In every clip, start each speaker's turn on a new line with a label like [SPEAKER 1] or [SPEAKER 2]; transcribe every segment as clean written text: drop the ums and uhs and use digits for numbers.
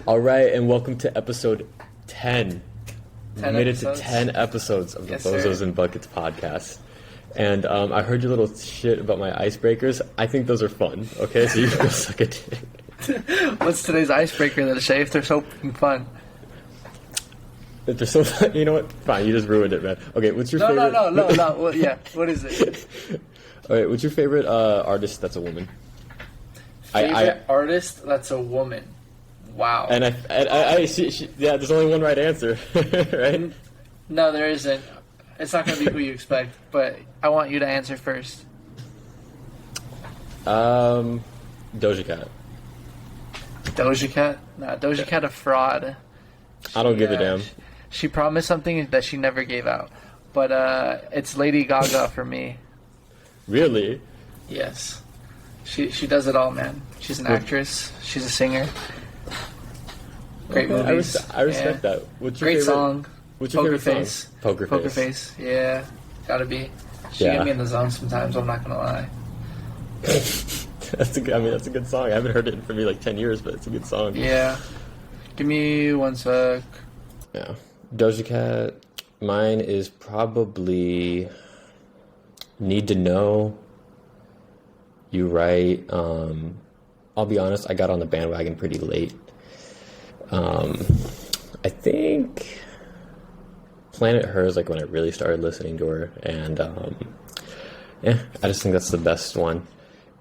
[SPEAKER 1] All right, and welcome to episode 10.
[SPEAKER 2] 10
[SPEAKER 1] made
[SPEAKER 2] episodes?
[SPEAKER 1] it to 10 episodes of the
[SPEAKER 2] Yes,
[SPEAKER 1] Bozos
[SPEAKER 2] sir.
[SPEAKER 1] Buckets podcast. And I heard your little shit about my icebreakers. I think those are fun, okay? So you can go suck a dick.
[SPEAKER 2] What's today's icebreaker then, Shaye, if they're so fun?
[SPEAKER 1] If they're so fun, you know what? Fine, you just ruined it, man. Okay, what's your favorite?
[SPEAKER 2] No. Well, yeah, what is it?
[SPEAKER 1] All right, what's your favorite artist that's a woman?
[SPEAKER 2] Favorite artist that's a woman. Wow.
[SPEAKER 1] And yeah, there's only one right answer, right?
[SPEAKER 2] No, there isn't. It's not going to be who you expect, but I want you to answer first.
[SPEAKER 1] Doja Cat.
[SPEAKER 2] Doja Cat? Nah, Doja Cat a fraud.
[SPEAKER 1] I don't give a damn.
[SPEAKER 2] She promised something that she never gave out. But it's Lady Gaga for me.
[SPEAKER 1] Really?
[SPEAKER 2] Yes. She does it all, man. She's an actress. She's a singer. Great movies.
[SPEAKER 1] I respect that. What's your
[SPEAKER 2] Great
[SPEAKER 1] favorite
[SPEAKER 2] song.
[SPEAKER 1] What's your
[SPEAKER 2] Poker
[SPEAKER 1] favorite
[SPEAKER 2] Face.
[SPEAKER 1] song? Poker Face.
[SPEAKER 2] Yeah, gotta be. She
[SPEAKER 1] Yeah.
[SPEAKER 2] get me in the zone sometimes. I'm not gonna lie.
[SPEAKER 1] That's a good song. I haven't heard it in maybe like 10 years, but it's a good song.
[SPEAKER 2] Yeah. Give me one sec.
[SPEAKER 1] Yeah. Doja Cat. Mine is probably Need to Know. You Right. I'll be honest, I got on the bandwagon pretty late. I think Planet Her is like when I really started listening to her, and yeah, I just think that's the best one.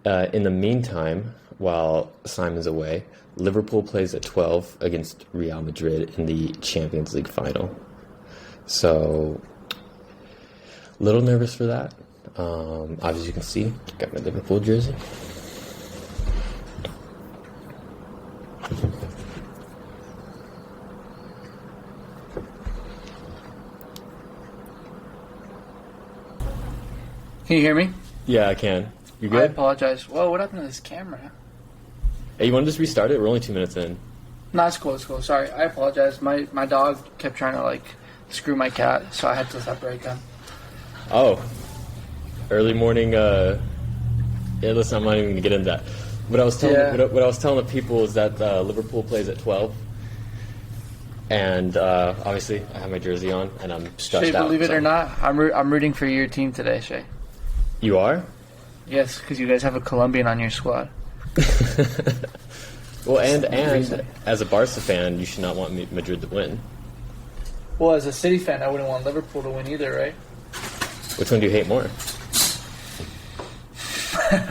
[SPEAKER 1] In the meantime, while Simon's away, Liverpool plays at 12 against Real Madrid in the Champions League final. So, a little nervous for that. As you can see, got my Liverpool jersey.
[SPEAKER 2] Can you hear me?
[SPEAKER 1] Yeah, I can. You
[SPEAKER 2] I
[SPEAKER 1] good?
[SPEAKER 2] apologize. Whoa, what happened to this camera?
[SPEAKER 1] Hey, you want to just restart it? We're only 2 minutes in.
[SPEAKER 2] No, it's cool. Sorry, I apologize. My dog kept trying to screw my cat, so I had to separate them.
[SPEAKER 1] Oh, early morning. Yeah, listen, I'm not even gonna get into that. What I was telling the people is that Liverpool plays at 12, and obviously I have my jersey on, and I'm stressed
[SPEAKER 2] Shay,
[SPEAKER 1] out.
[SPEAKER 2] believe it or not, I'm rooting for your team today, Shay.
[SPEAKER 1] You are?
[SPEAKER 2] Yes, because you guys have a Colombian on your squad.
[SPEAKER 1] Well, and as a Barca fan, you should not want Madrid to win.
[SPEAKER 2] Well, as a City fan, I wouldn't want Liverpool to win either, right?
[SPEAKER 1] Which one do you hate more?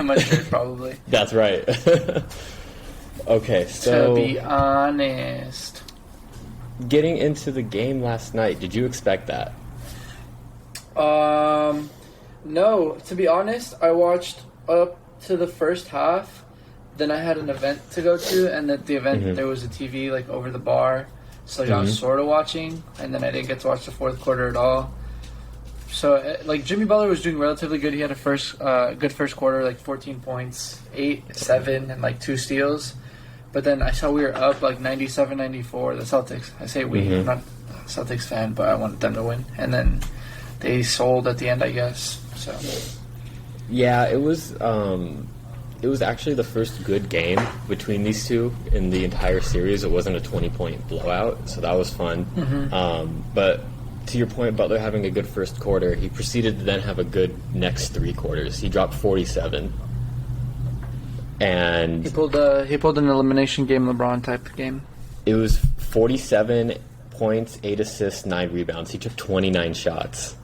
[SPEAKER 2] Madrid, probably.
[SPEAKER 1] That's right. Okay, so
[SPEAKER 2] To be honest.
[SPEAKER 1] getting into the game last night, did you expect that?
[SPEAKER 2] No. To be honest, I watched up to the first half. Then I had an event to go to, and at the event there was a TV over the bar, so I was sort of watching, and then I didn't get to watch the fourth quarter at all. So Jimmy Butler was doing relatively good. He had a good first quarter, 14 points, 8, 7, and 2 steals. But then I saw we were up 97-94, the Celtics. I say we, I'm not a Celtics fan, but I wanted them to win. And then they sold at the end, I guess. So
[SPEAKER 1] Yeah, it was actually the first good game between these two in the entire series. It wasn't a 20-point blowout, so that was fun. But to your point, Butler having a good first quarter, he proceeded to then have a good next 3 quarters. He dropped 47. And
[SPEAKER 2] he pulled an elimination game, LeBron type game.
[SPEAKER 1] It was 47 points, 8 assists, 9 rebounds. He took 29 shots.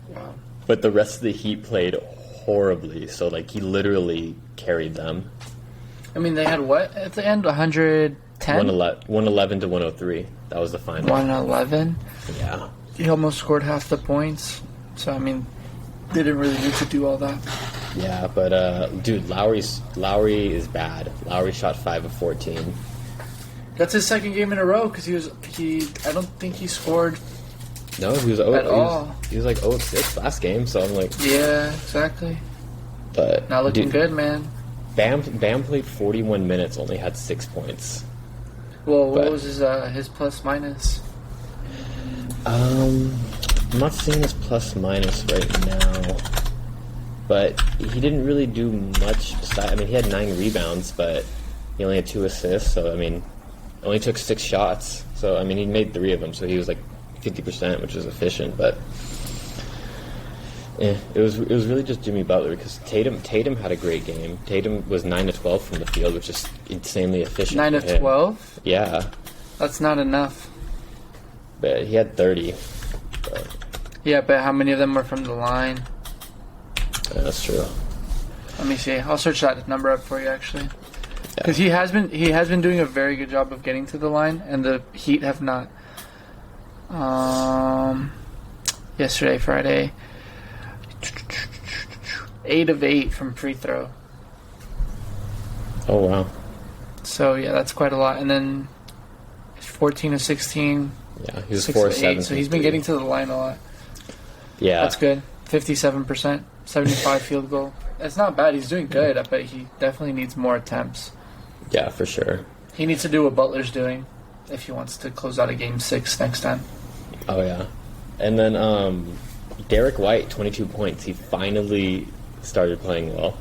[SPEAKER 2] Wow.
[SPEAKER 1] But the rest of the Heat played horribly, so he literally carried them.
[SPEAKER 2] I mean, they had what at the end? 110?
[SPEAKER 1] 111 to 103. That was the final.
[SPEAKER 2] 111?
[SPEAKER 1] Yeah.
[SPEAKER 2] He almost scored half the points. So, I mean, they didn't really need to do all that.
[SPEAKER 1] Yeah, but, dude, Lowry is bad. Lowry shot 5 of 14.
[SPEAKER 2] That's his second game in a row because I don't think he scored.
[SPEAKER 1] No, he was He was 0 of 6 last game, so I'm like...
[SPEAKER 2] Yeah, exactly.
[SPEAKER 1] But
[SPEAKER 2] not looking good, man.
[SPEAKER 1] Bam played 41 minutes, only had 6 points.
[SPEAKER 2] Well, what was his plus minus?
[SPEAKER 1] I'm not seeing his plus minus right now, but he didn't really do much. He had 9 rebounds, but he only had 2 assists. So only took 6 shots. So I mean, he made 3 of them, so he was like 50%, which is efficient. But it was really just Jimmy Butler, because Tatum had a great game. Tatum was 9 to 12 from the field, which is insanely efficient.
[SPEAKER 2] 9 to 12?
[SPEAKER 1] Yeah,
[SPEAKER 2] That's not enough.
[SPEAKER 1] but he had 30. But,
[SPEAKER 2] Yeah, but how many of them were from the line?
[SPEAKER 1] yeah, that's true.
[SPEAKER 2] Let me see. I'll search that number up for you, actually.
[SPEAKER 1] Yeah.
[SPEAKER 2] Because he has been doing a very good job of getting to the line, and the Heat have not. Yesterday, Friday, 8 of 8 from free throw.
[SPEAKER 1] Oh wow.
[SPEAKER 2] So yeah, that's quite a lot. And then 14 of 16.
[SPEAKER 1] Yeah, he was
[SPEAKER 2] 6
[SPEAKER 1] 4
[SPEAKER 2] of
[SPEAKER 1] 7.
[SPEAKER 2] 8. So he's been getting to the line a lot.
[SPEAKER 1] Yeah,
[SPEAKER 2] That's good. 57%, 75 field goal. That's not bad. He's doing good, but he definitely needs more attempts.
[SPEAKER 1] Yeah, for sure.
[SPEAKER 2] He needs to do what Butler's doing if he wants to close out a game 6 next time.
[SPEAKER 1] Oh yeah, and then Derek White, 22 points. He finally started playing well.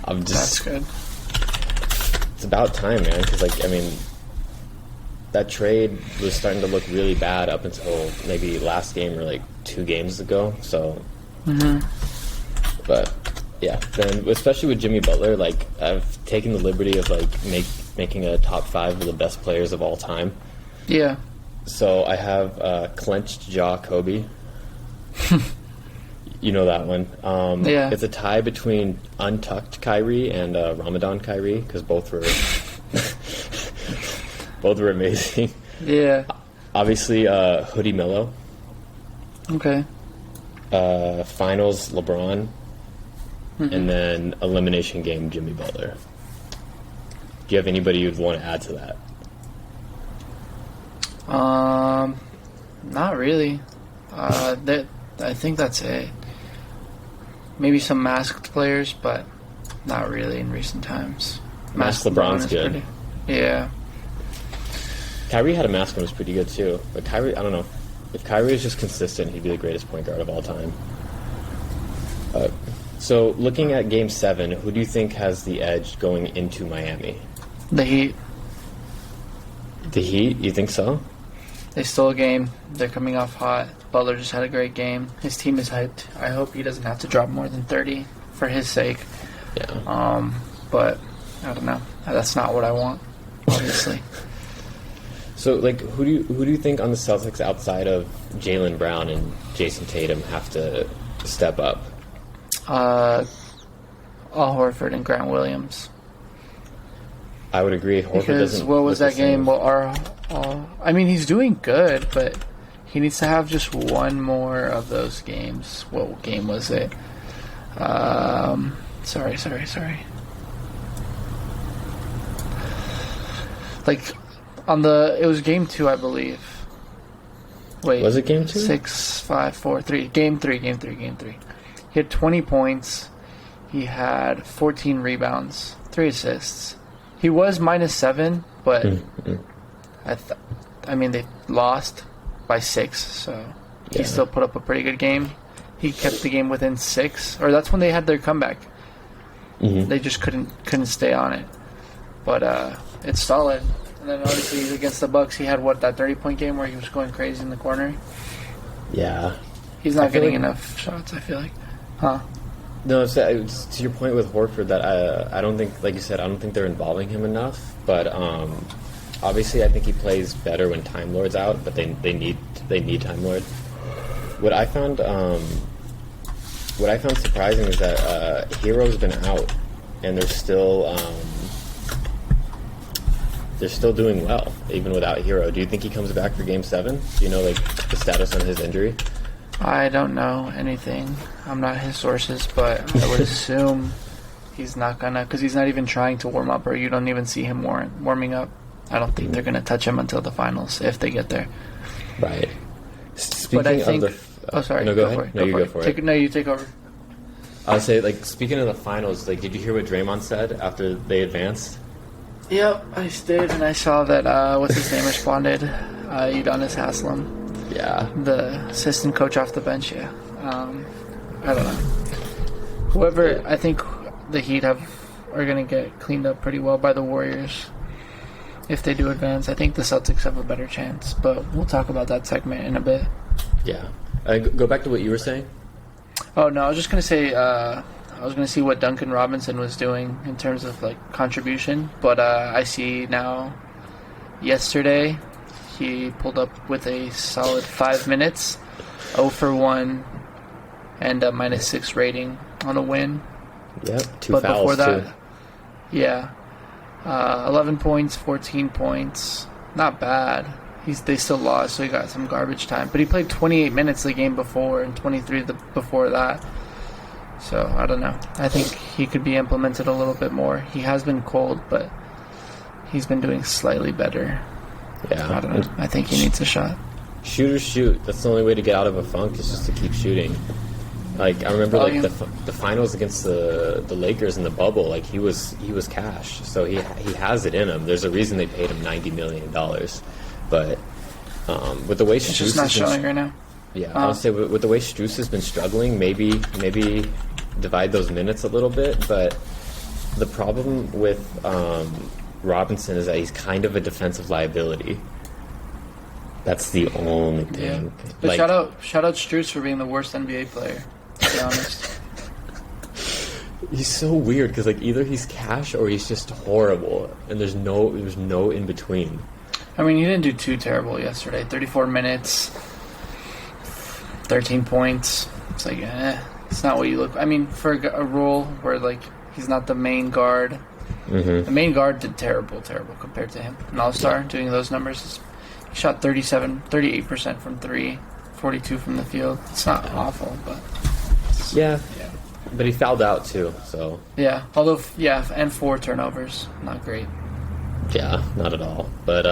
[SPEAKER 2] That's good.
[SPEAKER 1] It's about time, man. Because that trade was starting to look really bad up until maybe last game or like 2 games ago. So, but yeah, then especially with Jimmy Butler, like I've taken the liberty of like making a top 5 of the best players of all time.
[SPEAKER 2] Yeah.
[SPEAKER 1] So I have clenched jaw Kobe. You know that one.
[SPEAKER 2] Yeah.
[SPEAKER 1] It's a tie between untucked Kyrie and Ramadan Kyrie, because both were both were amazing.
[SPEAKER 2] Yeah.
[SPEAKER 1] Obviously, Hoodie Melo.
[SPEAKER 2] Okay.
[SPEAKER 1] Finals LeBron, and then elimination game Jimmy Butler. Do you have anybody you'd want to add to that?
[SPEAKER 2] Not really. I think that's it. Maybe some masked players, but not really in recent times.
[SPEAKER 1] Masked LeBron's
[SPEAKER 2] is
[SPEAKER 1] good.
[SPEAKER 2] Yeah.
[SPEAKER 1] Kyrie had a mask and was pretty good too. But Kyrie, I don't know. If Kyrie is just consistent, he'd be the greatest point guard of all time. So looking at Game 7, who do you think has the edge going into Miami?
[SPEAKER 2] The Heat.
[SPEAKER 1] The Heat? You think so?
[SPEAKER 2] They stole a game. They're coming off hot. Butler just had a great game. His team is hyped. I hope he doesn't have to drop more than 30 for his sake.
[SPEAKER 1] Yeah.
[SPEAKER 2] But I don't know. That's not what I want, obviously.
[SPEAKER 1] So, like, who do you think on the Celtics outside of Jaylen Brown and Jason Tatum have to step up?
[SPEAKER 2] Al Horford and Grant Williams.
[SPEAKER 1] I would agree. Horford
[SPEAKER 2] Because
[SPEAKER 1] doesn't.
[SPEAKER 2] what was
[SPEAKER 1] look
[SPEAKER 2] that
[SPEAKER 1] the same.
[SPEAKER 2] game? Well, I mean, he's doing good, but he needs to have just one more of those games. What game was it? Sorry. Like, it was game 2, I believe. Wait.
[SPEAKER 1] Was it game 2?
[SPEAKER 2] 6, 5, 4, 3. Game 3. He had 20 points. He had 14 rebounds, 3 assists. He was -7, but I mean, they lost by 6, so he still put up a pretty good game. He kept the game within 6, or that's when they had their comeback. They just couldn't stay on it. But it's solid. And then obviously against the Bucks, he had that 30-point game where he was going crazy in the corner.
[SPEAKER 1] Yeah.
[SPEAKER 2] He's not getting enough shots, I feel like. Huh?
[SPEAKER 1] No, it's to your point with Horford that I don't think, like you said, I don't think they're involving him enough. But obviously, I think he plays better when Time Lord's out. But they need Time Lord. What I found surprising is that Hero's been out, and they're still doing well even without Hero. Do you think he comes back for Game 7? Do you know like the status on his injury?
[SPEAKER 2] I don't know anything. I'm not his sources, but I would assume he's not gonna, because he's not even trying to warm up, or you don't even see him warming up. I don't think they're gonna touch him until the finals if they get there.
[SPEAKER 1] Right. Speaking
[SPEAKER 2] But I think.
[SPEAKER 1] of the,
[SPEAKER 2] oh, sorry.
[SPEAKER 1] No, go ahead. No, you go for it.
[SPEAKER 2] No, you take over.
[SPEAKER 1] I'll say, like, speaking of the finals, like, did you hear what Draymond said after they advanced?
[SPEAKER 2] Yep, I did, and I saw that. What's his name responded? Udonis Haslem.
[SPEAKER 1] Yeah.
[SPEAKER 2] The assistant coach off the bench, yeah. I don't know. Whoever, I think the Heat are going to get cleaned up pretty well by the Warriors. if they do advance. I think the Celtics have a better chance, but we'll talk about that segment in a bit.
[SPEAKER 1] Yeah. Go back to what you were saying.
[SPEAKER 2] Oh no, I was just gonna say. I was gonna see what Duncan Robinson was doing in terms of like contribution, but I see now. Yesterday, he pulled up with a solid 5 minutes, 0 for 1, and a -6 rating on a win.
[SPEAKER 1] Yep, two
[SPEAKER 2] but
[SPEAKER 1] fouls
[SPEAKER 2] before that,
[SPEAKER 1] too.
[SPEAKER 2] Yeah, 11 points, 14 points, not bad. They still lost, so he got some garbage time. But he played 28 minutes the game before and 23 before that. So, I don't know. I think he could be implemented a little bit more. He has been cold, but he's been doing slightly better.
[SPEAKER 1] Yeah.
[SPEAKER 2] I don't know. I think he needs a shot.
[SPEAKER 1] Shoot or shoot. That's the only way to get out of a funk is just to keep shooting. Like, I remember the finals against the Lakers in the bubble, like he was cash. So he has it in him. There's a reason they paid him $90 million. But with the way
[SPEAKER 2] It's just not showing right now.
[SPEAKER 1] Yeah, I would say with the way Strus has been struggling, maybe divide those minutes a little bit. But the problem with Robinson is that he's kind of a defensive liability. That's the only thing.
[SPEAKER 2] Yeah. But shout out Strus for being the worst NBA player, to be honest.
[SPEAKER 1] He's so weird because like either he's cash or he's just horrible, and there's no in between.
[SPEAKER 2] I mean, he didn't do too terrible yesterday. 34 minutes, 13 points. It's like, it's not what you look. I mean, for a role where like he's not the main guard. Mm-hmm. The main guard did terrible compared to him. An all-star doing those numbers. He shot 38% from 3, 42 from the field. It's not awful, but
[SPEAKER 1] yeah. But he fouled out too, so
[SPEAKER 2] yeah. Although and 4 turnovers, not great.
[SPEAKER 1] Yeah, not at all. But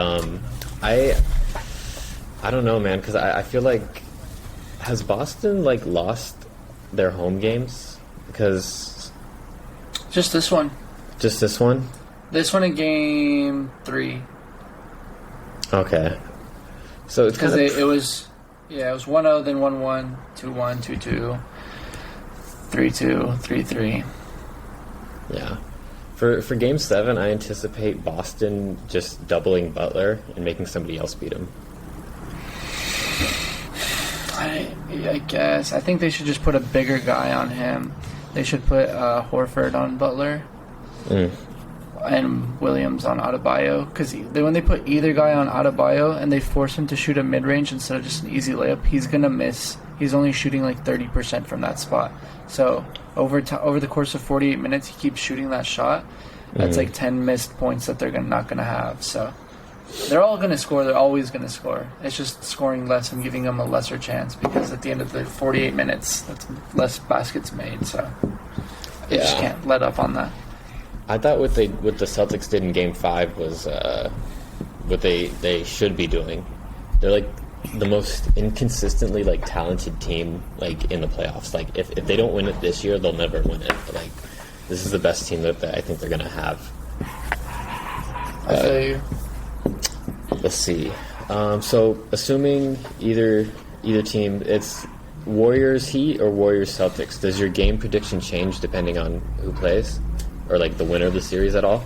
[SPEAKER 1] I don't know, man, because I feel like has Boston like lost their home games? Because
[SPEAKER 2] just this one.
[SPEAKER 1] Just this one?
[SPEAKER 2] This one in game 3.
[SPEAKER 1] Okay. So it's
[SPEAKER 2] because it was 1-0, then 1-1, 2-1, 2-2, 3-2, 3-3.
[SPEAKER 1] Yeah. For Game 7, I anticipate Boston just doubling Butler and making somebody else beat him.
[SPEAKER 2] I guess. I think they should just put a bigger guy on him. They should put Horford on Butler and Williams on Adebayo. Because when they put either guy on Adebayo and they force him to shoot a mid-range instead of just an easy layup, he's going to miss. He's only shooting like 30% from that spot. So over the course of 48 minutes, he keeps shooting that shot. That's like 10 missed points that they're not going to have. So they're all going to score. They're always going to score. It's just scoring less and giving them a lesser chance because at the end of the 48 minutes, that's less baskets made. So they just can't let up on that.
[SPEAKER 1] I thought what the Celtics did in Game 5 was what they should be doing. They're like the most inconsistently like talented team like in the playoffs. Like if they don't win it this year, they'll never win it. But, like this is the best team that I think they're gonna have.
[SPEAKER 2] I feel you.
[SPEAKER 1] Let's see. So assuming either team, it's Warriors Heat or Warriors Celtics. Does your game prediction change depending on who plays, or like the winner of the series at all?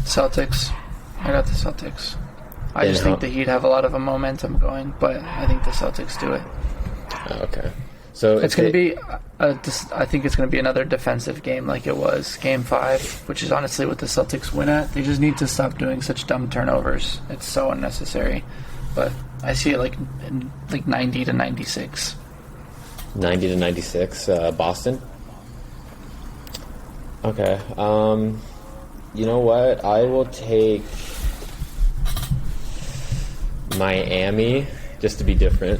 [SPEAKER 2] Celtics. I got the Celtics. I just think the Heat have a lot of a momentum going, but I think the Celtics do it.
[SPEAKER 1] Okay. So
[SPEAKER 2] it's going to be, I think it's going to be another defensive game like it was Game 5, which is honestly what the Celtics win at. They just need to stop doing such dumb turnovers. It's so unnecessary. But I see it like 90 to 96.
[SPEAKER 1] 90 to 96, Boston? Okay. You know what? I will take Miami, just to be different.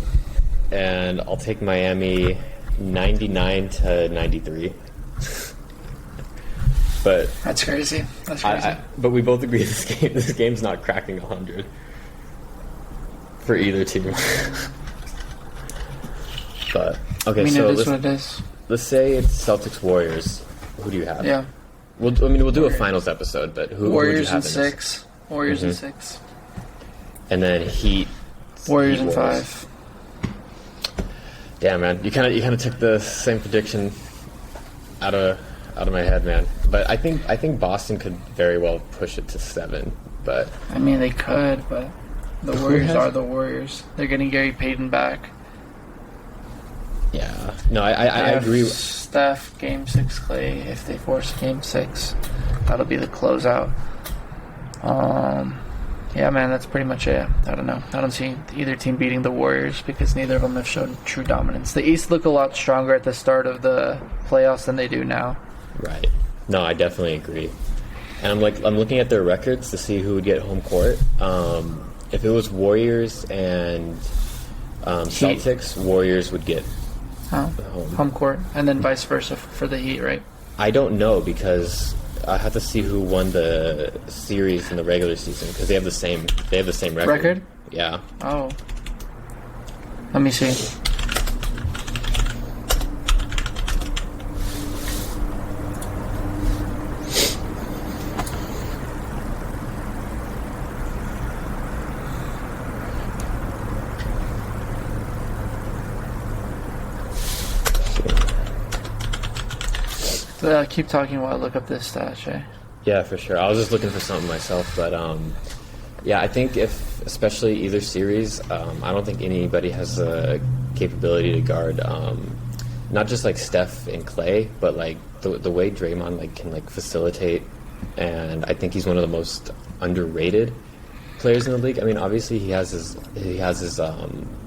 [SPEAKER 1] And I'll take Miami 99 to 93. But
[SPEAKER 2] that's crazy. That's crazy.
[SPEAKER 1] But we both agree this game's not cracking 100 for either team. But okay,
[SPEAKER 2] I mean,
[SPEAKER 1] so
[SPEAKER 2] it is what it is.
[SPEAKER 1] Let's say it's Celtics Warriors. Who do you have?
[SPEAKER 2] Yeah.
[SPEAKER 1] We'll do a finals episode, but who
[SPEAKER 2] Warriors
[SPEAKER 1] would you have
[SPEAKER 2] in 6. Warriors in 6.
[SPEAKER 1] And then Heat.
[SPEAKER 2] Warriors in 5.
[SPEAKER 1] Yeah, man, you kind of took the same prediction out of my head, man. But I think Boston could very well push it to 7. But
[SPEAKER 2] I mean, they could, but the Warriors are the Warriors. They're getting Gary Payton back.
[SPEAKER 1] yeah, no, I agree.
[SPEAKER 2] Steph, Game 6 Clay. If they force Game 6, that'll be the closeout. Yeah, man, that's pretty much it. I don't know. I don't see either team beating the Warriors because neither of them have shown true dominance. The East look a lot stronger at the start of the playoffs than they do now.
[SPEAKER 1] Right. No, I definitely agree. And I'm looking at their records to see who would get home court. If it was Warriors and Celtics, Warriors would get
[SPEAKER 2] home court, and then vice versa for the Heat, right?
[SPEAKER 1] I don't know because I have to see who won the series in the regular season because they have the same record. Yeah.
[SPEAKER 2] Oh. Let me see. Keep talking while I look up this stat, Shay.
[SPEAKER 1] Yeah, for sure. I was just looking for something myself, but yeah, I think especially either series, I don't think anybody has the capability to guard not just like Steph and Clay, but like the way Draymond like can like facilitate, and I think he's one of the most underrated players in the league. I mean, obviously he has his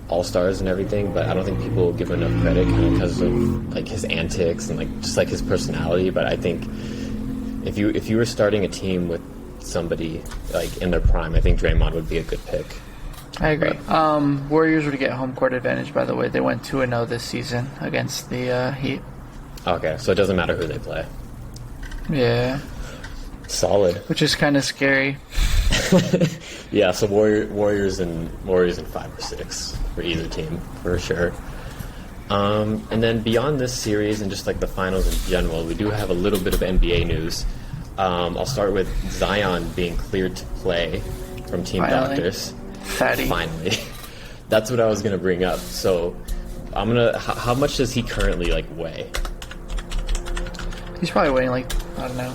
[SPEAKER 1] all-stars and everything, but I don't think people give him enough credit kind of because of like his antics and like just like his personality. But I think if you were starting a team with somebody like in their prime, I think Draymond would be a good pick.
[SPEAKER 2] I agree. Warriors would get home court advantage, by the way. They went 2-0 this season against the Heat.
[SPEAKER 1] Okay, so it doesn't matter who they play.
[SPEAKER 2] Yeah.
[SPEAKER 1] Solid.
[SPEAKER 2] Which is kind of scary.
[SPEAKER 1] Yeah, so Warriors and 5 or 6 for either team for sure. And then beyond this series and just like the finals in general, we do have a little bit of NBA news. I'll start with Zion being cleared to play from team doctors. Finally. That's what I was gonna bring up. So how much does he currently like weigh?
[SPEAKER 2] He's probably weighing like, I don't know,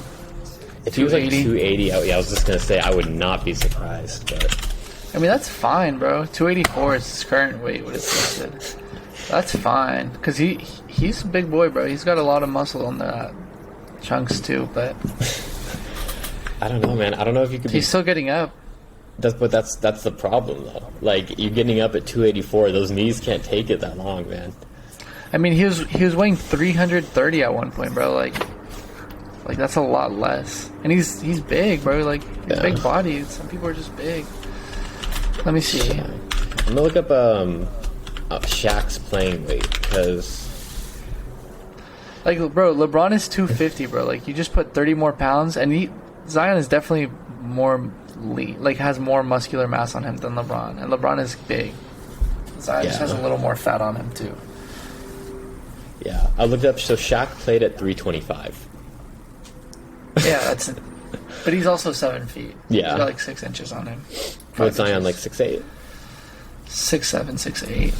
[SPEAKER 1] if he was like 280, I was just gonna say I would not be surprised. But
[SPEAKER 2] I mean, that's fine, bro. 284 is his current weight. What it's listed. That's fine because he's a big boy, bro. He's got a lot of muscle on the chunks too. But
[SPEAKER 1] I don't know, man. I don't know if you could.
[SPEAKER 2] He's still getting up.
[SPEAKER 1] That's the problem though. Like you're getting up at 284, those knees can't take it that long, man.
[SPEAKER 2] I mean, he was weighing 330 at one point, bro. Like that's a lot less, and he's big, bro. Like he's big bodied. Some people are just big. Let me see.
[SPEAKER 1] Yeah. I'm gonna look up Shaq's playing weight because,
[SPEAKER 2] like, bro, LeBron is 250, bro. Like you just put 30 more pounds, and Zion is definitely more lean, like has more muscular mass on him than LeBron, and LeBron is big. Zion just has a little more fat on him too.
[SPEAKER 1] Yeah, I looked up. So Shaq played at 325.
[SPEAKER 2] Yeah, but he's also 7 feet.
[SPEAKER 1] Yeah,
[SPEAKER 2] he's got like 6 inches on him.
[SPEAKER 1] What's Zion like 6'8"?
[SPEAKER 2] 6'7",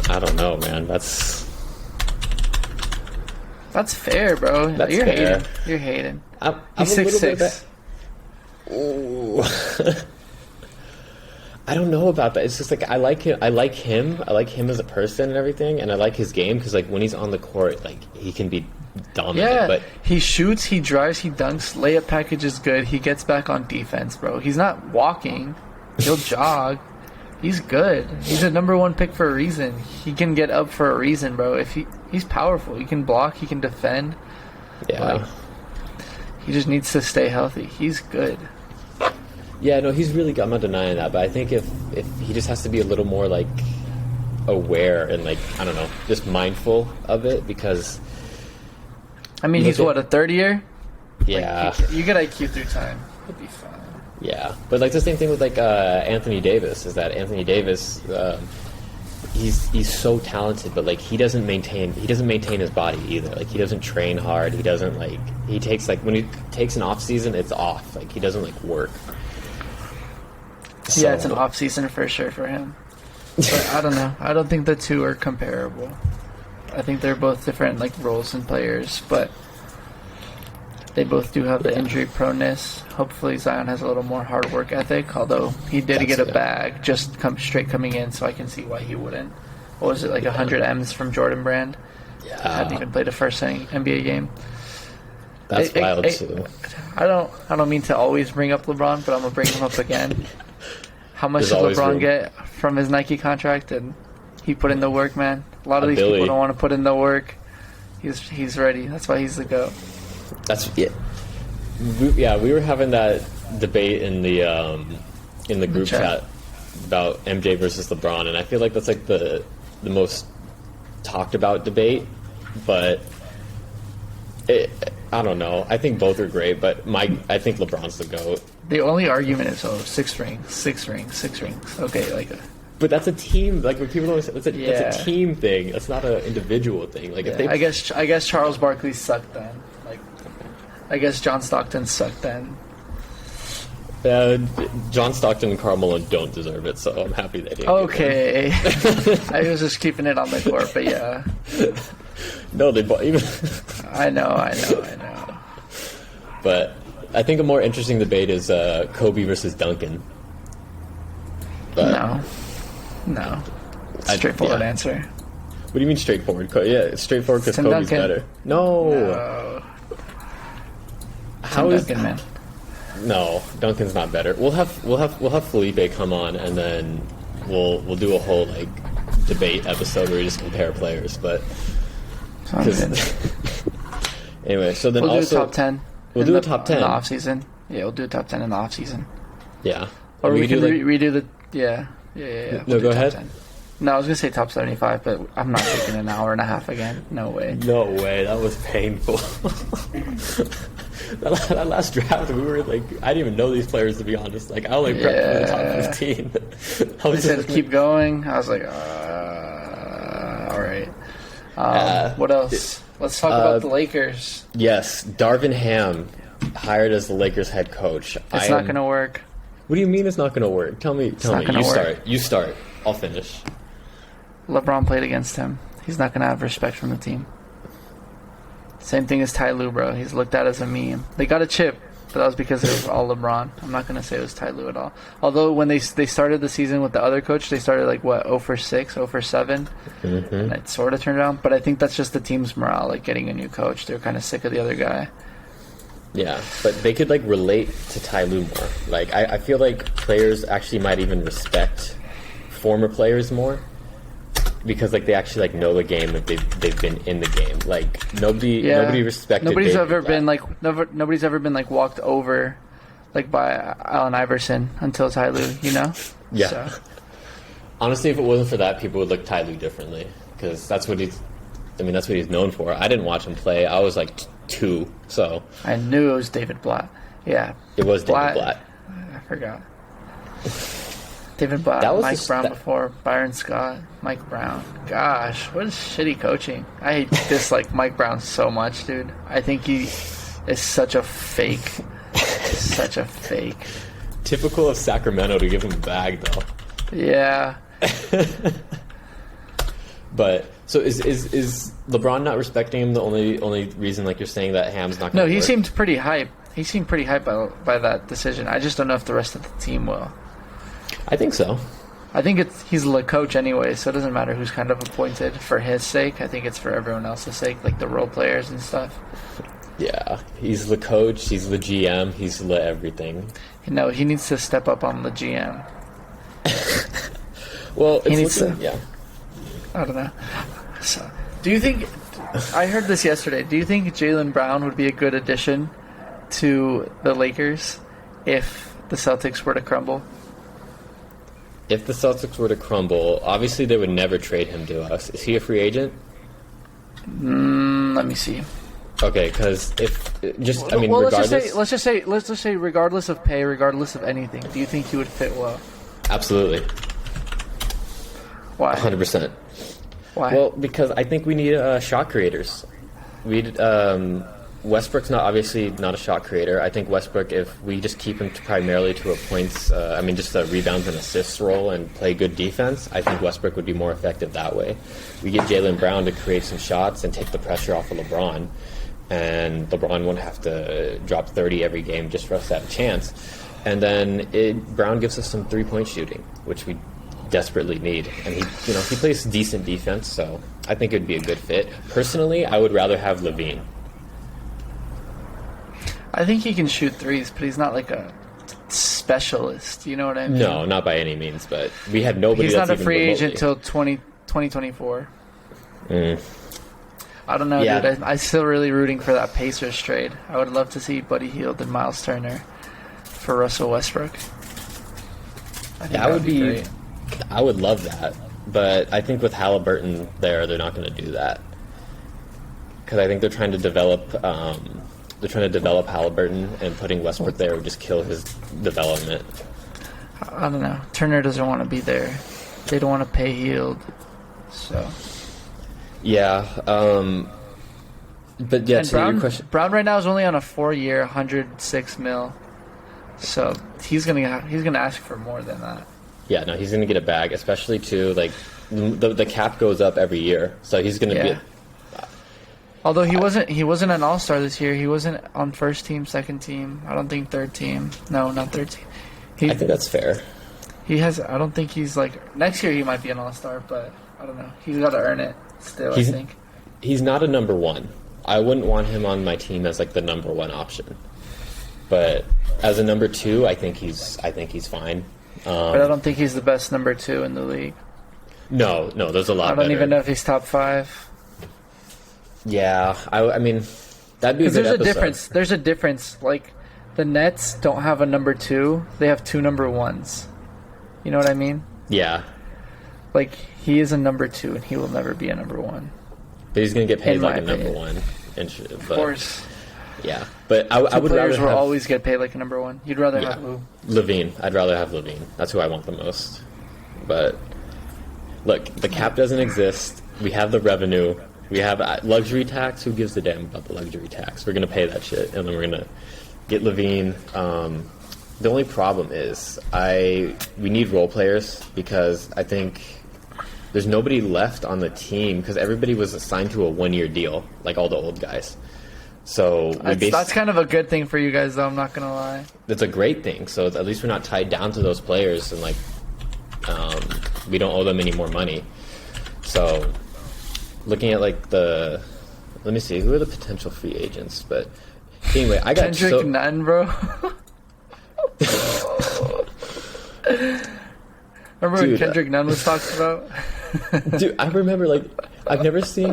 [SPEAKER 2] 6'8".
[SPEAKER 1] I don't know, man. That's
[SPEAKER 2] fair, bro.
[SPEAKER 1] You're
[SPEAKER 2] fair. You're hating. He's 6'6".
[SPEAKER 1] Ooh. I don't know about that. It's just like I like him. I like him as a person and everything, and I like his game because like when he's on the court, like he can be dominant.
[SPEAKER 2] Yeah,
[SPEAKER 1] but
[SPEAKER 2] he shoots, he drives, he dunks. Layup package is good. He gets back on defense, bro. He's not walking. He'll jog. He's good. He's a number 1 pick for a reason. He can get up for a reason, bro. He's powerful. He can block. He can defend.
[SPEAKER 1] Yeah.
[SPEAKER 2] Like, he just needs to stay healthy. He's good.
[SPEAKER 1] Yeah, no, he's really good. I'm not denying that, but I think if he just has to be a little more like aware and like I don't know, just mindful of it because.
[SPEAKER 2] I mean, he's what, a third year?
[SPEAKER 1] Yeah.
[SPEAKER 2] Like, you get IQ through time. He'll be fine.
[SPEAKER 1] Yeah, but like the same thing with like Anthony Davis is that Anthony Davis, he's so talented, but like he doesn't maintain his body either. Like he doesn't train hard. He doesn't like he takes like when he takes an off season, it's off. Like he doesn't like work.
[SPEAKER 2] Yeah, it's an off season for sure for him. But I don't know. I don't think the two are comparable. I think they're both different like roles and players, but They both do have the injury proneness. Hopefully Zion has a little more hard work ethic, although he did get a bag just coming in, so I can see why he wouldn't. What was it, like 100 M's from Jordan Brand?
[SPEAKER 1] Yeah.
[SPEAKER 2] Hadn't even played a first inning NBA game.
[SPEAKER 1] That's wild too.
[SPEAKER 2] I don't mean to always bring up LeBron, but I'm gonna bring him up again. How much
[SPEAKER 1] There's
[SPEAKER 2] did LeBron
[SPEAKER 1] room.
[SPEAKER 2] get from his Nike contract? And he put in the work, man. A lot of these
[SPEAKER 1] Billy.
[SPEAKER 2] people don't want to put in the work. He's ready. That's why he's the GOAT.
[SPEAKER 1] That's we were having that debate in the group chat about MJ versus LeBron, and I feel like that's like the most talked about debate. But I don't know. I think both are great, but I think LeBron's the GOAT.
[SPEAKER 2] The only argument is six rings. Okay, like.
[SPEAKER 1] But that's a team. Like when people always say, that's a team thing. That's not an individual thing. Like if they,
[SPEAKER 2] I guess Charles Barkley sucked then. Like, I guess John Stockton sucked then.
[SPEAKER 1] John Stockton and Karl Malone don't deserve it, so I'm happy they didn't.
[SPEAKER 2] Okay, I was just keeping it on the court, but yeah.
[SPEAKER 1] No, they bought even.
[SPEAKER 2] I know.
[SPEAKER 1] But I think a more interesting debate is Kobe versus Duncan. But
[SPEAKER 2] No. Straightforward answer.
[SPEAKER 1] What do you mean straightforward? It's straightforward because Kobe's
[SPEAKER 2] Duncan.
[SPEAKER 1] better. No. How is
[SPEAKER 2] Duncan, man?
[SPEAKER 1] No, Duncan's not better. We'll have Felipe come on, and then we'll do a whole like debate episode where we just compare players. But anyway, so then
[SPEAKER 2] we'll
[SPEAKER 1] also
[SPEAKER 2] do a top 10.
[SPEAKER 1] We'll do a top 10
[SPEAKER 2] in the off season. Yeah, we'll do a top 10 in the off season.
[SPEAKER 1] Yeah,
[SPEAKER 2] or we can redo the Yeah.
[SPEAKER 1] No, go ahead.
[SPEAKER 2] 10. No, I was gonna say top 75, but I'm not taking an hour and a half again. No way.
[SPEAKER 1] No way. That was painful. that last draft, we were like, I didn't even know these players, to be honest. Like, I only prepped for the top 15.
[SPEAKER 2] They said keep going. I was like, all right. What else? Let's talk about the Lakers.
[SPEAKER 1] Yes, Darvin Ham hired as the Lakers head coach.
[SPEAKER 2] It's not gonna work.
[SPEAKER 1] What do you mean it's not going to work? Tell me. You start. I'll finish.
[SPEAKER 2] LeBron played against him. He's not going to have respect from the team. Same thing as Ty Lue, bro. He's looked at as a meme. They got a chip, but that was because it was all LeBron. I'm not going to say it was Ty Lue at all. Although when they started the season with the other coach, they started like, 0 for 6, 0 for 7. Mm-hmm. And it sort of turned around. But I think that's just the team's morale, like getting a new coach. They're kind of sick of the other guy.
[SPEAKER 1] Yeah, but they could like relate to Ty Lue more. Like I feel like players actually might even respect former players more because like they actually like know the game, like they've been in the game. Like nobody respected.
[SPEAKER 2] Nobody's ever been like walked over like by Allen Iverson until Ty Lue, you know?
[SPEAKER 1] Yeah.
[SPEAKER 2] So.
[SPEAKER 1] Honestly, if it wasn't for that, people would look Ty Lue differently because that's what he's known for. I didn't watch him play. I was like 2, so
[SPEAKER 2] I knew it was David Blatt. Yeah,
[SPEAKER 1] it was David Blatt.
[SPEAKER 2] I forgot. David Blatt, Mike Brown before, Byron Scott, Mike Brown. Gosh, what is shitty coaching. I dislike Mike Brown so much, dude. I think he is such a fake. Such a fake.
[SPEAKER 1] Typical of Sacramento to give him a bag, though.
[SPEAKER 2] Yeah.
[SPEAKER 1] But so is LeBron not respecting him the only reason, like you're saying, that Ham's not going to work?
[SPEAKER 2] No, he seemed pretty hype. He seemed pretty hyped by that decision. I just don't know if the rest of the team will.
[SPEAKER 1] I think so.
[SPEAKER 2] I think he's the coach anyway, so it doesn't matter who's kind of appointed for his sake. I think it's for everyone else's sake, like the role players and stuff.
[SPEAKER 1] Yeah, he's the coach, he's the GM, he's the everything.
[SPEAKER 2] No, he needs to step up on the GM.
[SPEAKER 1] Well,
[SPEAKER 2] he needs to.
[SPEAKER 1] Yeah.
[SPEAKER 2] I don't know. So, do you think? I heard this yesterday. Do you think Jaylen Brown would be a good addition to the Lakers if the Celtics were to crumble?
[SPEAKER 1] If the Celtics were to crumble, obviously they would never trade him to us. Is he a free agent?
[SPEAKER 2] Let me see.
[SPEAKER 1] Okay, because
[SPEAKER 2] regardless. Let's just say, regardless of pay, regardless of anything, do you think he would fit well?
[SPEAKER 1] Absolutely.
[SPEAKER 2] Why?
[SPEAKER 1] 100%.
[SPEAKER 2] Why?
[SPEAKER 1] Well, because I think we need shot creators. Westbrook's obviously not a shot creator. I think Westbrook, if we just keep him primarily to a points, just a rebounds and assists role and play good defense, I think Westbrook would be more effective that way. We get Jaylen Brown to create some shots and take the pressure off of LeBron. and LeBron won't have to drop 30 every game just for us to have a chance. And then Brown gives us some 3-point shooting, which we desperately need. And he plays decent defense, so I think it would be a good fit. Personally, I would rather have Levine.
[SPEAKER 2] I think he can shoot threes, but he's not like a specialist. You know what I mean?
[SPEAKER 1] No, not by any means. But we had nobody.
[SPEAKER 2] He's
[SPEAKER 1] that's
[SPEAKER 2] not a free
[SPEAKER 1] remotely.
[SPEAKER 2] agent till 2024.
[SPEAKER 1] Mm.
[SPEAKER 2] I don't know,
[SPEAKER 1] Yeah.
[SPEAKER 2] dude. I'm still really rooting for that Pacers trade. I would love to see Buddy Hield and Miles Turner for Russell Westbrook.
[SPEAKER 1] That would be
[SPEAKER 2] great.
[SPEAKER 1] I would love that, but I think with Halliburton there, they're not going to do that because I think they're trying to develop. They're trying to develop Halliburton, and putting Westbrook there would just kill his development.
[SPEAKER 2] I don't know. Turner doesn't want to be there. They don't want to pay Hield. So.
[SPEAKER 1] Yeah, but yeah.
[SPEAKER 2] And
[SPEAKER 1] To your question,
[SPEAKER 2] Brown right now is only on a 4-year, $106 million. So he's gonna ask for more than that.
[SPEAKER 1] yeah, no, he's going to get a bag, especially too. Like the cap goes up every year, so he's going to
[SPEAKER 2] Yeah.
[SPEAKER 1] be.
[SPEAKER 2] Although he wasn't an all-star this year. He wasn't on first team, second team. I don't think third team. No, not third team.
[SPEAKER 1] I think that's fair.
[SPEAKER 2] He has. I don't think he's like next year. He might be an all-star, but I don't know. He's got to earn it still. I think
[SPEAKER 1] He's not a number one. I wouldn't want him on my team as like the number one option. But as a number two, I think he's fine.
[SPEAKER 2] but I don't think he's the best number 2 in the league.
[SPEAKER 1] No, there's a lot.
[SPEAKER 2] I don't
[SPEAKER 1] better.
[SPEAKER 2] even know if he's top 5.
[SPEAKER 1] Yeah, I mean, that'd be a
[SPEAKER 2] Because
[SPEAKER 1] good
[SPEAKER 2] there's a
[SPEAKER 1] episode.
[SPEAKER 2] difference. There's a difference. Like the Nets don't have a number 2. They have 2 number 1s. You know what I mean?
[SPEAKER 1] Yeah,
[SPEAKER 2] Like he is a number 2, and he will never be a number 1.
[SPEAKER 1] but he's gonna get paid
[SPEAKER 2] In
[SPEAKER 1] like
[SPEAKER 2] my
[SPEAKER 1] a number
[SPEAKER 2] opinion.
[SPEAKER 1] 1. But,
[SPEAKER 2] Of course,
[SPEAKER 1] Yeah, but I would rather
[SPEAKER 2] players will
[SPEAKER 1] have
[SPEAKER 2] always get paid like a number 1. You'd rather have who?
[SPEAKER 1] Levine. I'd rather have Levine. That's who I want the most. But look, the cap doesn't exist. We have the revenue. We have luxury tax. Who gives a damn about the luxury tax? We're gonna pay that shit, and then we're gonna get Levine. The only problem is we need role players because I think there's nobody left on the team because everybody was assigned to a 1-year deal, like all the old guys. So
[SPEAKER 2] That's kind of a good thing for you guys, though. I'm not gonna lie.
[SPEAKER 1] that's a great thing. So at least we're not tied down to those players, and like we don't owe them any more money. So looking at like let me see, who are the potential free agents? But anyway, I got
[SPEAKER 2] Kendrick Nunn, bro. Remember when
[SPEAKER 1] Dude,
[SPEAKER 2] Kendrick Nunn was talked about?
[SPEAKER 1] Dude, I remember like I've never seen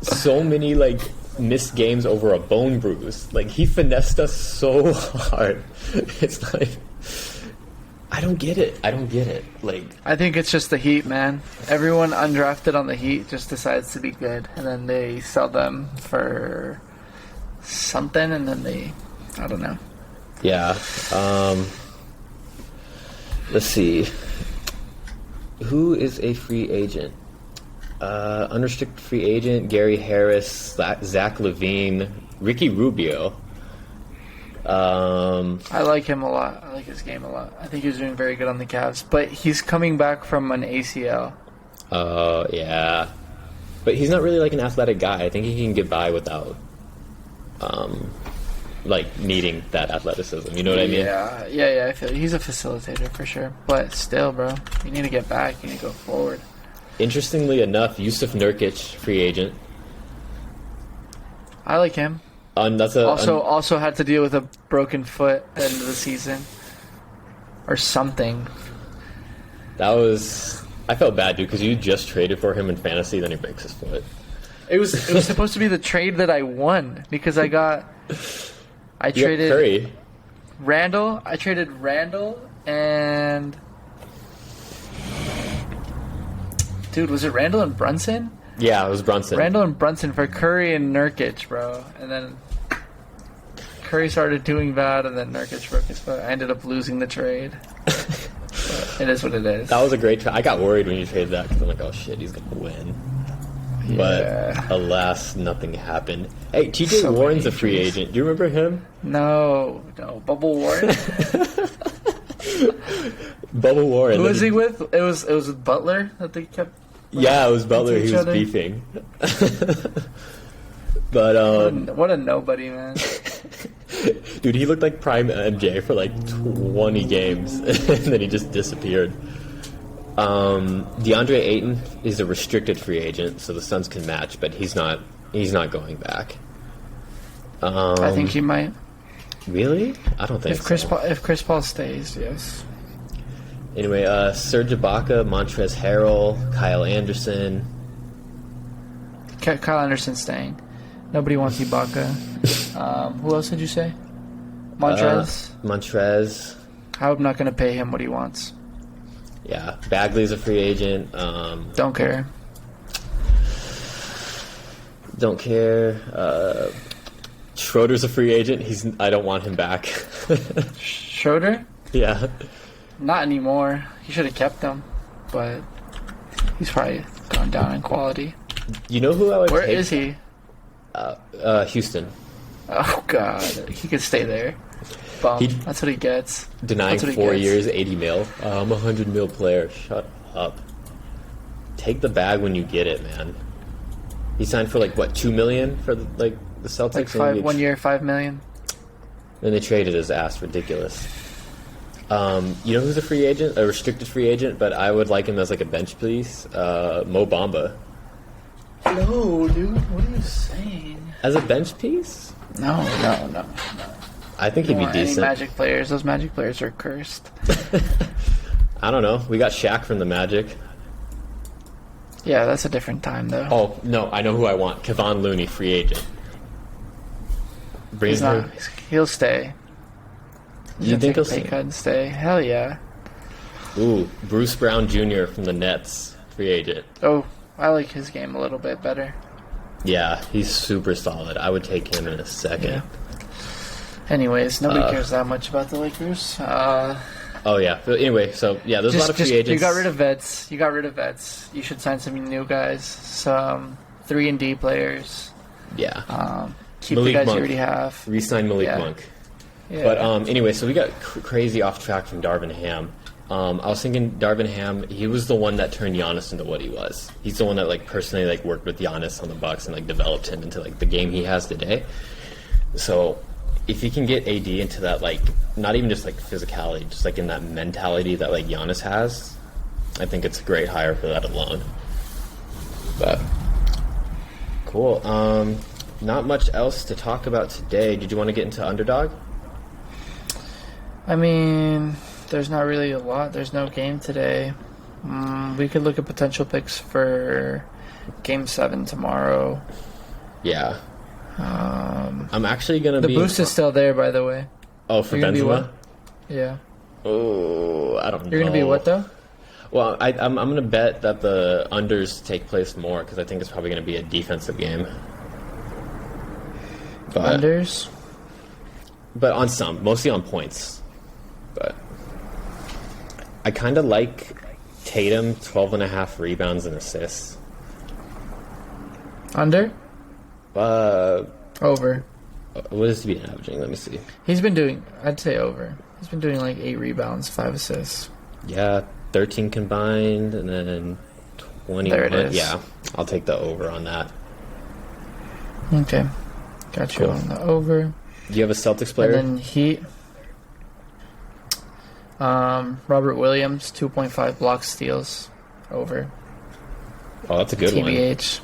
[SPEAKER 1] so many like missed games over a bone bruise. Like he finessed us so hard. It's like I don't get it. Like
[SPEAKER 2] I think it's just the Heat, man. Everyone undrafted on the Heat just decides to be good, and then they sell them for something, and then I don't know.
[SPEAKER 1] yeah. Let's see. Who is a free agent? Unrestricted free agent, Gary Harris, Zach LaVine, Ricky Rubio.
[SPEAKER 2] I like him a lot. I like his game a lot. I think he's doing very good on the Cavs, but he's coming back from an ACL.
[SPEAKER 1] Oh, yeah. But he's not really like an athletic guy. I think he can get by without like needing that athleticism. You know what I mean?
[SPEAKER 2] Yeah. I feel he's a facilitator for sure. But still, bro, you need to get back. You need to go forward.
[SPEAKER 1] Interestingly enough, Yusuf Nurkic, free agent.
[SPEAKER 2] I like him.
[SPEAKER 1] That's
[SPEAKER 2] Also had to deal with a broken foot at the end of the season, or something.
[SPEAKER 1] I felt bad, dude, because you just traded for him in fantasy, then he breaks his foot.
[SPEAKER 2] It was supposed to be the trade that I won because I
[SPEAKER 1] You
[SPEAKER 2] traded
[SPEAKER 1] got Curry.
[SPEAKER 2] Randall. I traded Randall and dude, was it Randall and Brunson?
[SPEAKER 1] Yeah, it was Brunson.
[SPEAKER 2] Randall and Brunson for Curry and Nurkic, bro. And then Curry started doing bad, and then Nurkic broke his foot. I ended up losing the trade. But it is what it is.
[SPEAKER 1] That was a great trade. I got worried when you traded that because I'm like, oh shit, he's gonna win.
[SPEAKER 2] Yeah.
[SPEAKER 1] But alas, nothing happened. Hey, TJ
[SPEAKER 2] So
[SPEAKER 1] Warren's a
[SPEAKER 2] many
[SPEAKER 1] free
[SPEAKER 2] injuries.
[SPEAKER 1] agent. Do you remember him?
[SPEAKER 2] No, Bubble Warren.
[SPEAKER 1] Bubble Warren.
[SPEAKER 2] Who was he with? It was with Butler that they kept.
[SPEAKER 1] Yeah, it was Butler.
[SPEAKER 2] each
[SPEAKER 1] He was
[SPEAKER 2] other.
[SPEAKER 1] beefing. But
[SPEAKER 2] What a nobody, man.
[SPEAKER 1] dude, he looked like prime MJ for like 20 games, and then he just disappeared. DeAndre Ayton is a restricted free agent, so the Suns can match, but he's not going back.
[SPEAKER 2] I think he might.
[SPEAKER 1] Really? I don't think
[SPEAKER 2] If Chris Paul stays, yes.
[SPEAKER 1] Anyway, Serge Ibaka, Montrezl Harrell, Kyle Anderson.
[SPEAKER 2] Kyle Anderson's staying. Nobody wants Ibaka. Who else did you say? Montrez?
[SPEAKER 1] Montrez.
[SPEAKER 2] I'm not going to pay him what he wants.
[SPEAKER 1] Yeah, Bagley's a free agent.
[SPEAKER 2] Don't care.
[SPEAKER 1] Don't care. Schroeder's a free agent. I don't want him back.
[SPEAKER 2] Schroeder?
[SPEAKER 1] Yeah.
[SPEAKER 2] Not anymore. He should have kept him, but he's probably gone down in quality.
[SPEAKER 1] You know who I would
[SPEAKER 2] Where
[SPEAKER 1] take?
[SPEAKER 2] is he?
[SPEAKER 1] Houston.
[SPEAKER 2] Oh, God. He could stay there. Bum. That's what he gets.
[SPEAKER 1] Denying 4 years, 80 mil. I'm a 100 mil player. Shut up. Take the bag when you get it, man. He signed for like what, $2 million for the Celtics?
[SPEAKER 2] Like 1 year, $5 million.
[SPEAKER 1] Then they traded his ass. Ridiculous. You know who's a free agent? A restricted free agent, but I would like him as like a bench piece. Mo Bamba.
[SPEAKER 2] No, dude. What are you saying?
[SPEAKER 1] As a bench piece?
[SPEAKER 2] No.
[SPEAKER 1] I think he'd be decent.
[SPEAKER 2] Any Magic players. Those Magic players are cursed.
[SPEAKER 1] I don't know. We got Shaq from the Magic.
[SPEAKER 2] Yeah, that's a different time, though.
[SPEAKER 1] Oh, no. I know who I want. Kevon Looney, free agent.
[SPEAKER 2] He'll stay.
[SPEAKER 1] You think he'll
[SPEAKER 2] stay?
[SPEAKER 1] stay?
[SPEAKER 2] Cut and stay. Hell yeah.
[SPEAKER 1] Ooh, Bruce Brown Jr. from the Nets, free agent.
[SPEAKER 2] Oh, I like his game a little bit better.
[SPEAKER 1] Yeah, he's super solid. I would take him in a second.
[SPEAKER 2] Yeah. Anyways, nobody cares that much about the Lakers.
[SPEAKER 1] Oh, yeah. But anyway, so, yeah, there's a lot of free agents.
[SPEAKER 2] You got rid of vets. You should sign some new guys. Some 3-and-D players.
[SPEAKER 1] Yeah.
[SPEAKER 2] Keep
[SPEAKER 1] Malik
[SPEAKER 2] the guys
[SPEAKER 1] Monk.
[SPEAKER 2] you already have.
[SPEAKER 1] Re-sign Malik Monk.
[SPEAKER 2] Yeah.
[SPEAKER 1] But anyway, so we got crazy off track from Darvin Ham. I was thinking Darvin Ham, he was the one that turned Giannis into what he was. He's the one that personally worked with Giannis on the Bucks and developed him into the game he has today. So if he can get AD into that not even just physicality, just in that mentality that Giannis has, I think it's a great hire for that alone. But cool. Not much else to talk about today. Did you want to get into Underdog?
[SPEAKER 2] I mean, there's not really a lot. There's no game today. We could look at potential picks for Game 7 tomorrow.
[SPEAKER 1] Yeah. I'm actually going to be...
[SPEAKER 2] The boost is still there, by the way.
[SPEAKER 1] Oh, for Benzema?
[SPEAKER 2] Yeah.
[SPEAKER 1] Oh, I don't know.
[SPEAKER 2] You're going to be what, though?
[SPEAKER 1] Well, I'm going to bet that the unders take place more because I think it's probably going to be a defensive game. But,
[SPEAKER 2] unders? But
[SPEAKER 1] on some. Mostly on points. But I kind of like Tatum, 12.5 rebounds and assists.
[SPEAKER 2] Under?
[SPEAKER 1] What
[SPEAKER 2] Over.
[SPEAKER 1] has he been averaging? Let me see.
[SPEAKER 2] I'd say over. He's been doing 8 rebounds, 5 assists.
[SPEAKER 1] Yeah, 13 combined, and then 21.
[SPEAKER 2] There it is.
[SPEAKER 1] Yeah, I'll take the over on that.
[SPEAKER 2] Okay. Got you on the over.
[SPEAKER 1] Do you have a Celtics player?
[SPEAKER 2] And then Heat. Robert Williams, 2.5 blocks, steals, over.
[SPEAKER 1] Oh, that's a good one.
[SPEAKER 2] TBH.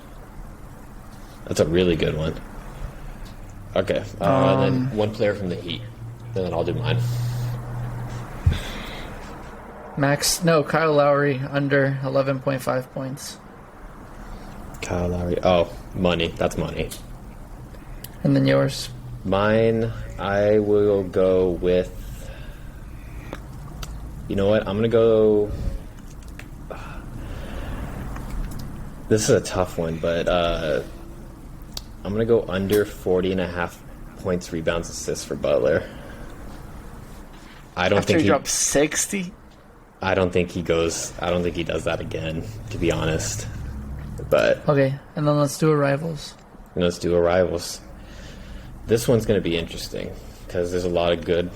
[SPEAKER 1] That's a really good one. Okay, and then one player from the Heat. Then I'll do mine.
[SPEAKER 2] Kyle Lowry, under 11.5 points.
[SPEAKER 1] Kyle Lowry. Oh, money. That's money.
[SPEAKER 2] And then yours.
[SPEAKER 1] Mine, I will go with... You know what? I'm going to go... This is a tough one, but I'm going to go under 40.5 points, rebounds, assists for Butler.
[SPEAKER 2] After he dropped 60?
[SPEAKER 1] I don't think he does that again, to be honest. But
[SPEAKER 2] okay, and then let's do a rivals.
[SPEAKER 1] This one's going to be interesting because there's a lot of good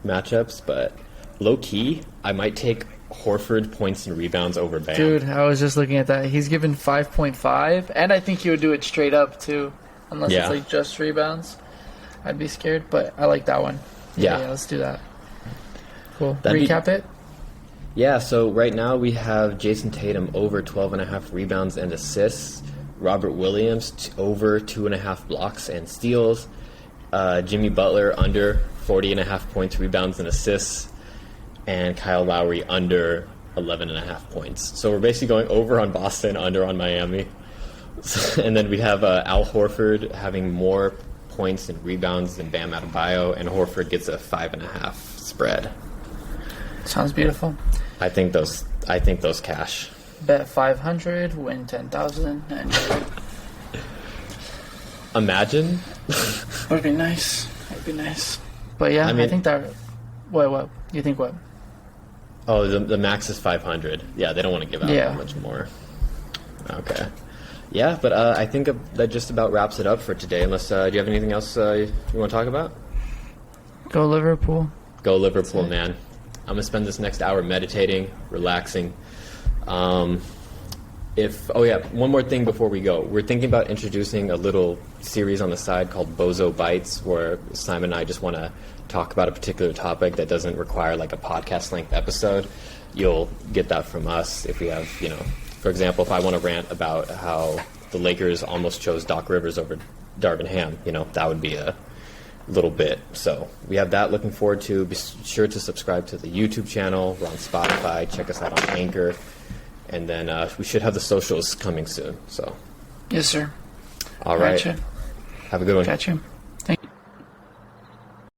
[SPEAKER 1] matchups, but low-key, I might take Horford points and rebounds over Bam.
[SPEAKER 2] Dude, I was just looking at that. He's given 5.5, and I think he would do it straight up, too. unless
[SPEAKER 1] Yeah.
[SPEAKER 2] it's like just rebounds. I'd be scared, but I like that one.
[SPEAKER 1] Yeah.
[SPEAKER 2] Let's do that. Cool.
[SPEAKER 1] That'd be-
[SPEAKER 2] Recap it.
[SPEAKER 1] Yeah, so right now we have Jason Tatum over 12.5 rebounds and assists. Robert Williams over 2.5 blocks and steals. Jimmy Butler under 40.5 points, rebounds, and assists. And Kyle Lowry under 11.5 points. So we're basically going over on Boston, under on Miami. And then we have Al Horford having more points and rebounds than Bam Adebayo, and Horford gets a 5.5 spread.
[SPEAKER 2] Sounds beautiful.
[SPEAKER 1] I think those cash.
[SPEAKER 2] Bet 500, win 10,000, and
[SPEAKER 1] Imagine.
[SPEAKER 2] would be nice. Would be nice. But yeah,
[SPEAKER 1] I mean-
[SPEAKER 2] I think that. What? You think what?
[SPEAKER 1] Oh, the max is 500. Yeah, they don't want to give out
[SPEAKER 2] Yeah.
[SPEAKER 1] that much more. Okay. Yeah, but I think that just about wraps it up for today. Unless, do you have anything else you want to talk about?
[SPEAKER 2] Go Liverpool.
[SPEAKER 1] Go Liverpool, man. I'm going to spend this next hour meditating, relaxing. One more thing before we go. We're thinking about introducing a little series on the side called Bozos Buckets, where Simon and I just want to talk about a particular topic that doesn't require like a podcast length episode. You'll get that from us if we have, for example, if I want to rant about how the Lakers almost chose Doc Rivers over Darvin Ham, that would be a little bit. So we have that looking forward to. Be sure to subscribe to the YouTube channel. We're on Spotify. Check us out on Anchor. And then we should have the socials coming soon. So,
[SPEAKER 2] Yes, sir.
[SPEAKER 1] all right.
[SPEAKER 2] Gotcha.
[SPEAKER 1] Have a good one.
[SPEAKER 2] Catch you.